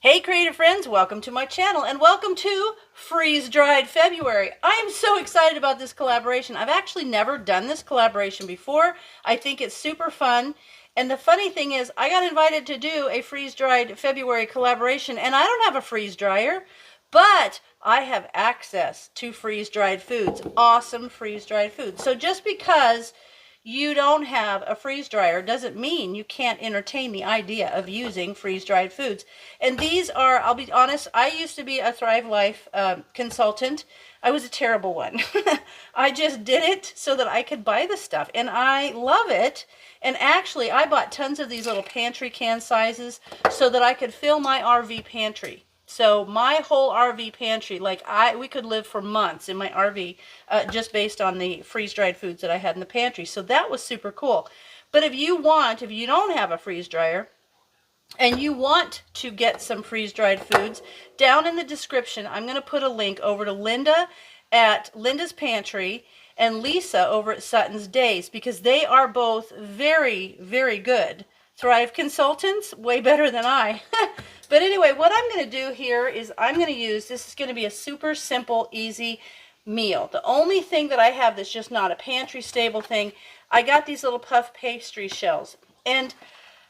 Hey creative friends, welcome to my channel and welcome to Freeze Dried February. I am so excited about this collaboration. I've actually never done this collaboration before. I think it's super fun. And the funny thing is, I got invited to do a Freeze Dried February collaboration and I don't have a freeze dryer, but I have access to freeze dried foods, awesome freeze dried foods. So just because you don't have a freeze dryer doesn't mean you can't entertain the idea of using freeze dried foods. And these are, I'll be honest, I used to be a Thrive Life consultant. I was a terrible one. I just did it so that I could buy the stuff, and I love it. And actually, I bought tons of these little pantry can sizes so that I could fill my RV pantry. So my whole RV pantry, we could live for months in my RV just based on the freeze-dried foods that I had in the pantry. So that was super cool. But if you don't have a freeze dryer and you want to get some freeze-dried foods, down in the description, I'm going to put a link over to Linda at Linda's Pantry and Lisa over at Sutton's Days, because they are both very, very good Thrive consultants, way better than I. But anyway, what I'm going to do here is this is going to be a super simple, easy meal. The only thing that I have that's just not a pantry stable thing, I got these little puff pastry shells. And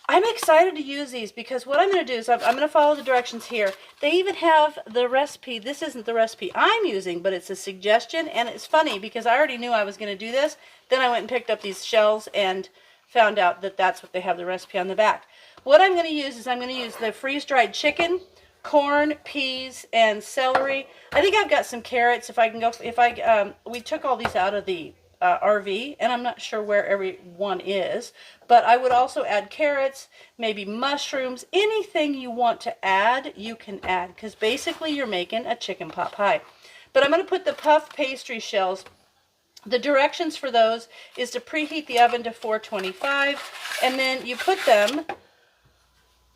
I'm excited to use these because what I'm going to do is I'm going to follow the directions here. They even have the recipe. This isn't the recipe I'm using, but it's a suggestion. And it's funny because I already knew I was going to do this. Then I went and picked up these shells and found out that that's what they have the recipe on the back. What I'm going to use is I'm going to use the freeze-dried chicken, corn, peas, and celery. I think I've got some carrots. We took all these out of the RV, and I'm not sure where every one is, but I would also add carrots, maybe mushrooms, anything you want to add, you can add, because basically you're making a chicken pot pie. But I'm going to put the puff pastry shells. The directions for those is to preheat the oven to 425, and then you put them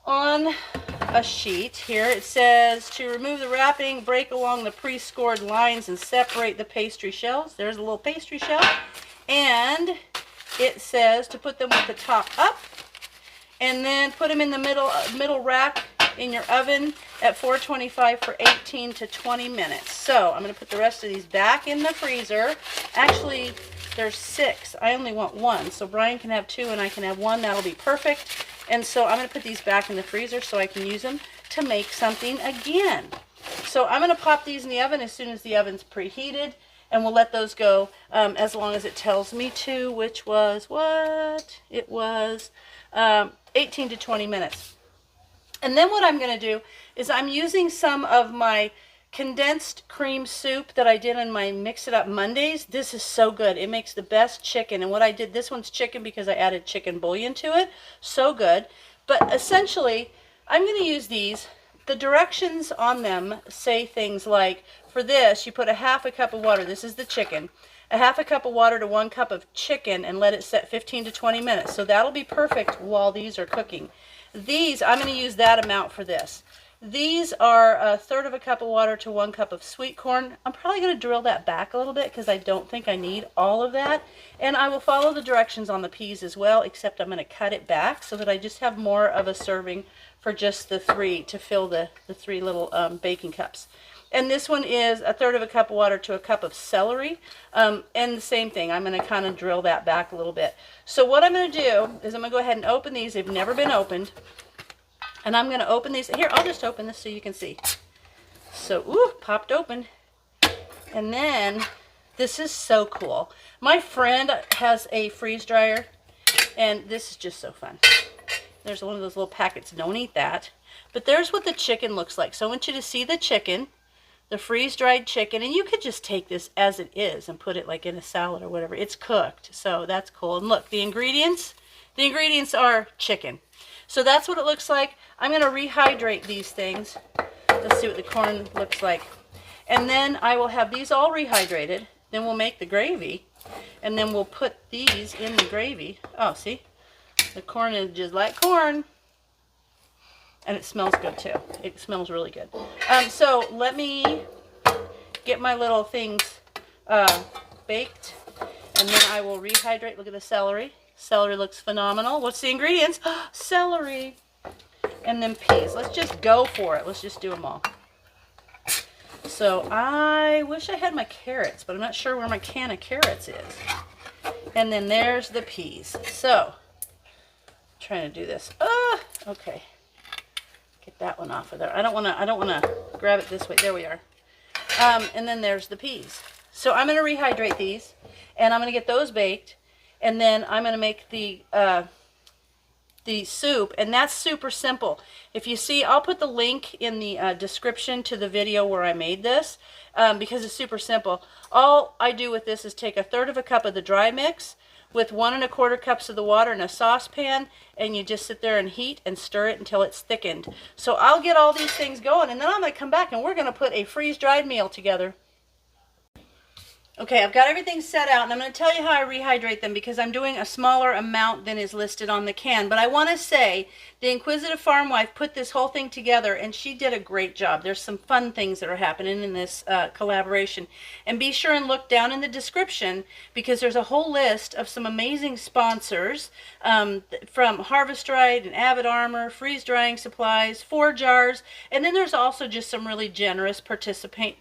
on a sheet. Here it says to remove the wrapping, break along the pre-scored lines and separate the pastry shells. There's a little pastry shell. And it says to put them with the top up, and then put them in the middle rack in your oven at 425 for 18 to 20 minutes. So I'm going to put the rest of these back in the freezer. Actually, there's 6. I only want 1, so Brian can have 2 and I can have 1. That'll be perfect. And so I'm going to put these back in the freezer so I can use them to make something again. So I'm going to pop these in the oven as soon as the oven's preheated, and we'll let those go as long as it tells me to, which was what? It was 18 to 20 minutes. And then what I'm going to do is I'm using some of my condensed cream soup that I did on my Mix It Up Mondays. This is so good. It makes the best chicken. And what I did, this one's chicken because I added chicken bouillon to it. So good. But essentially, I'm going to use these. The directions on them say things like, for this, you put a half a cup of water. This is the chicken. A half a cup of water to 1 cup of chicken and let it set 15 to 20 minutes. So that'll be perfect while these are cooking. These, I'm going to use that amount for this. These are 1/3 of a cup of water to 1 cup of sweet corn. I'm probably going to drill that back a little bit because I don't think I need all of that. And I will follow the directions on the peas as well, except I'm going to cut it back so that I just have more of a serving for just the 3 to fill the 3 little baking cups. And this one is 1/3 of a cup of water to a cup of celery. And the same thing, I'm going to kind of drill that back a little bit. So what I'm going to do is I'm going to go ahead and open these. They've never been opened. And I'm going to open these. Here, I'll just open this so you can see. So, ooh, popped open. And then, this is so cool. My friend has a freeze dryer, and this is just so fun. There's one of those little packets. Don't eat that. But there's what the chicken looks like. So I want you to see the chicken, the freeze-dried chicken, and you could just take this as it is and put it like in a salad or whatever. It's cooked, so that's cool. And look, the ingredients are chicken. So that's what it looks like. I'm going to rehydrate these things. Let's see what the corn looks like. And then I will have these all rehydrated. Then we'll make the gravy. And then we'll put these in the gravy. Oh, see? The corn is just like corn. And it smells good too. It smells really good. So let me get my little things baked. And then I will rehydrate. Look at the celery. Celery looks phenomenal. What's the ingredients? Celery. and then peas. Let's just go for it. Let's just do them all. So I wish I had my carrots, but I'm not sure where my can of carrots is. And then there's the peas. So, I'm trying to do this. Okay. Get that one off of there. I don't want to grab it this way. There we are. And then there's the peas. So I'm going to rehydrate these, and I'm going to get those baked, and then I'm going to make the soup, and that's super simple. If you see, I'll put the link in the description to the video where I made this, because it's super simple. All I do with this is take 1/3 cup of the dry mix with 1 1/4 cups of the water in a saucepan, and you just sit there and heat and stir it until it's thickened. So I'll get all these things going, and then I'm going to come back and we're going to put a freeze-dried meal together. Okay, I've got everything set out, and I'm going to tell you how I rehydrate them because I'm doing a smaller amount than is listed on the can. But I want to say the Inquisitive Farm Wife put this whole thing together, and she did a great job. There's some fun things that are happening in this collaboration. And be sure and look down in the description because there's a whole list of some amazing sponsors from Harvest Right and Avid Armor, Freeze Drying Supplies, 4 Jars, and then there's also just some really generous participant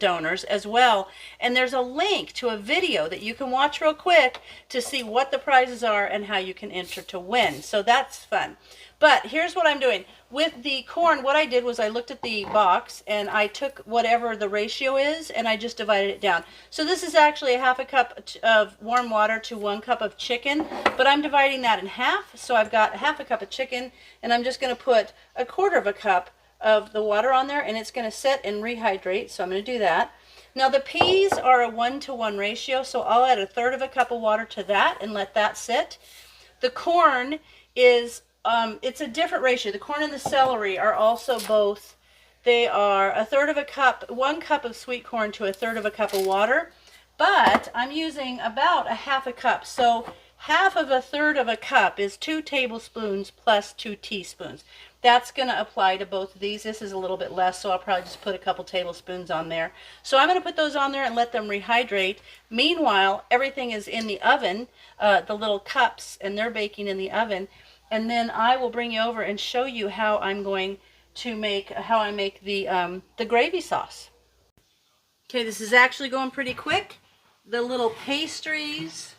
donors as well. And there's a link to a video that you can watch real quick to see what the prizes are and how you can enter to win. So that's fun. But here's what I'm doing. With the corn, what I did was I looked at the box and I took whatever the ratio is and I just divided it down. So this is actually 1/2 cup of warm water to 1 cup of chicken, but I'm dividing that in half. So I've got 1/2 cup of chicken, and I'm just going to put 1/4 cup of the water on there, and it's going to sit and rehydrate. So I'm going to do that. Now the peas are a 1-to-1 ratio, so I'll add 1/3 cup of water to that and let that sit. The corn is it's a different ratio. The corn and the celery are also both, they are 1/3 cup, 1 cup of sweet corn to 1/3 cup of water, but I'm using about 1/2 cup. So 1/2 cup is 2 tablespoons plus 2 teaspoons. That's going to apply to both of these. This is a little bit less, so I'll probably just put a couple tablespoons on there. So I'm going to put those on there and let them rehydrate. Meanwhile, everything is in the oven, the little cups, and they're baking in the oven. And then I will bring you over and show you how I'm going to make, how I make the gravy sauce. Okay, this is actually going pretty quick. The little pastries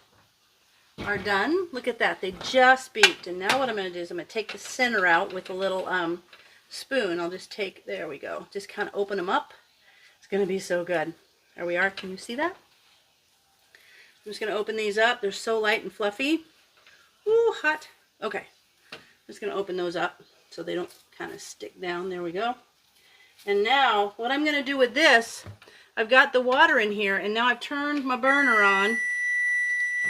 are done. Look at that. They just beeped. And now what I'm going to do is I'm going to take the center out with a little spoon. I'll just take, there we go. Just kind of open them up. It's going to be so good. There we are. Can you see that? I'm just going to open these up. They're so light and fluffy. Ooh, hot. Okay. I'm just going to open those up so they don't kind of stick down. There we go. And now what I'm going to do with this, I've got the water in here, and now I've turned my burner on.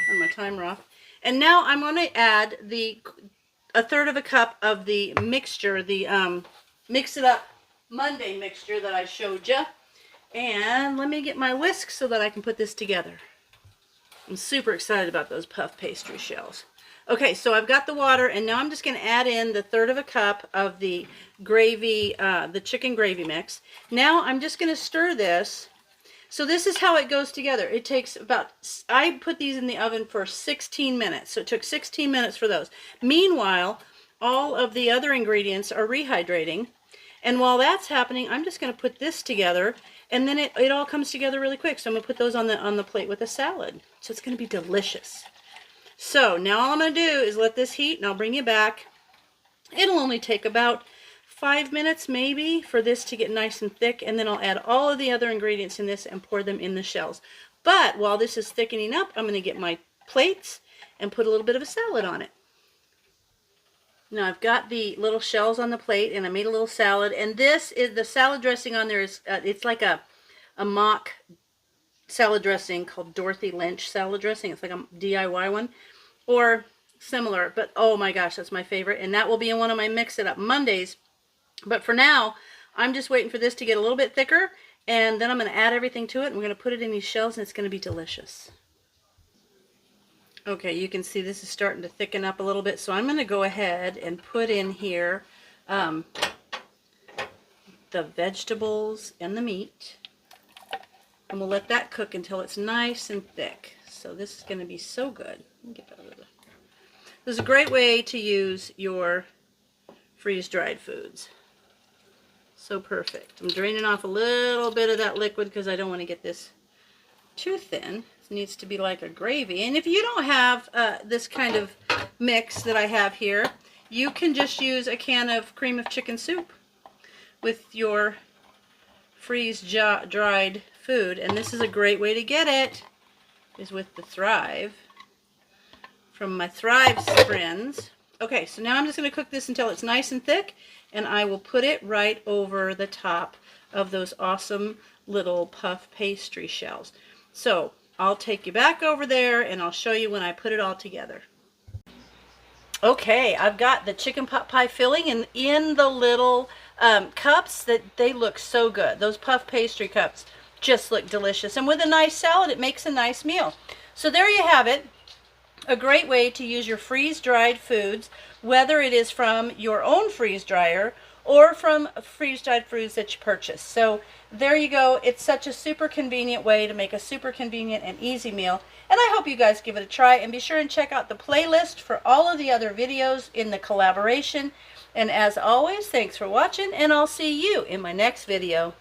Turn my timer off. And now I'm going to add the 1/3 cup of the mixture, the Mix It Up Monday mixture that I showed you. And let me get my whisk so that I can put this together. I'm super excited about those puff pastry shells. Okay, so I've got the water, and now I'm just going to add in the 1/3 cup of the gravy, the chicken gravy mix. Now I'm just going to stir this. So this is how it goes together. It takes about, I put these in the oven for 16 minutes. So it took 16 minutes for those. Meanwhile, all of the other ingredients are rehydrating. And while that's happening, I'm just going to put this together, and then it all comes together really quick. So I'm going to put those on the plate with a salad. So it's going to be delicious. So now all I'm going to do is let this heat, and I'll bring you back. It'll only take about 5 minutes maybe for this to get nice and thick, and then I'll add all of the other ingredients in this and pour them in the shells. But while this is thickening up, I'm going to get my plates and put a little bit of a salad on it. Now I've got the little shells on the plate, and I made a little salad, and this is the salad dressing on there is it's like a mock salad dressing called Dorothy Lynch salad dressing. It's like a DIY one or similar, but oh my gosh, that's my favorite, and that will be in one of my Mix It Up Mondays. But for now, I'm just waiting for this to get a little bit thicker, and then I'm going to add everything to it, and we're going to put it in these shells, and it's going to be delicious. Okay, you can see this is starting to thicken up a little bit, so I'm going to go ahead and put in here the vegetables and the meat, and we'll let that cook until it's nice and thick. So this is going to be so good. Let me get that out of there. This is a great way to use your freeze-dried foods. So perfect. I'm draining off a little bit of that liquid because I don't want to get this too thin. It needs to be like a gravy. And if you don't have this kind of mix that I have here, you can just use a can of cream of chicken soup with your freeze-dried food. And this is a great way to get it, is with the Thrive, from my Thrive friends. Okay, so now I'm just going to cook this until it's nice and thick, and I will put it right over the top of those awesome little puff pastry shells. So I'll take you back over there and I'll show you when I put it all together. Okay, I've got the chicken pot pie filling in the little cups that they look so good. Those puff pastry cups just look delicious. And with a nice salad, it makes a nice meal. So there you have it. A great way to use your freeze-dried foods, whether it is from your own freeze dryer or from freeze-dried foods that you purchase. So there you go. It's such a super convenient way to make a super convenient and easy meal. And I hope you guys give it a try, and be sure and check out the playlist for all of the other videos in the collaboration. And as always, thanks for watching, and I'll see you in my next video.